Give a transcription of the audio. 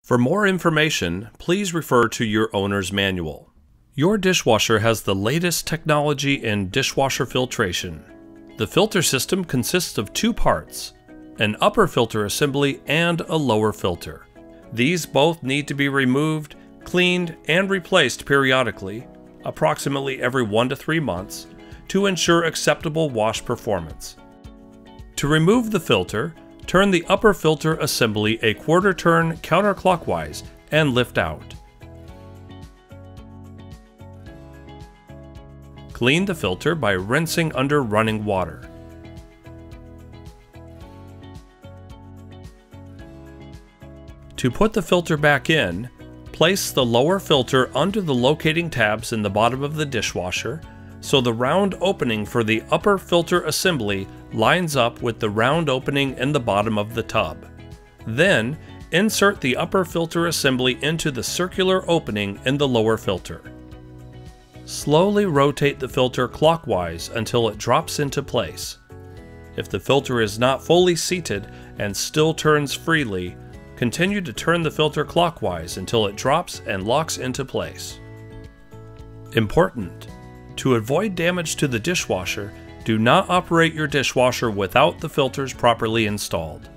For more information, please refer to your owner's manual. Your dishwasher has the latest technology in dishwasher filtration. The filter system consists of two parts, an upper filter assembly and a lower filter. These both need to be removed, cleaned, and replaced periodically, approximately every 1 to 3 months, to ensure acceptable wash performance. To remove the filter, turn the upper filter assembly a quarter turn counterclockwise and lift out. Clean the filter by rinsing under running water. To put the filter back in, place the lower filter under the locating tabs in the bottom of the dishwasher so the round opening for the upper filter assembly lines up with the round opening in the bottom of the tub. Then, insert the upper filter assembly into the circular opening in the lower filter. Slowly rotate the filter clockwise until it drops into place. If the filter is not fully seated and still turns freely, continue to turn the filter clockwise until it drops and locks into place. Important: to avoid damage to the dishwasher, do not operate your dishwasher without the filters properly installed.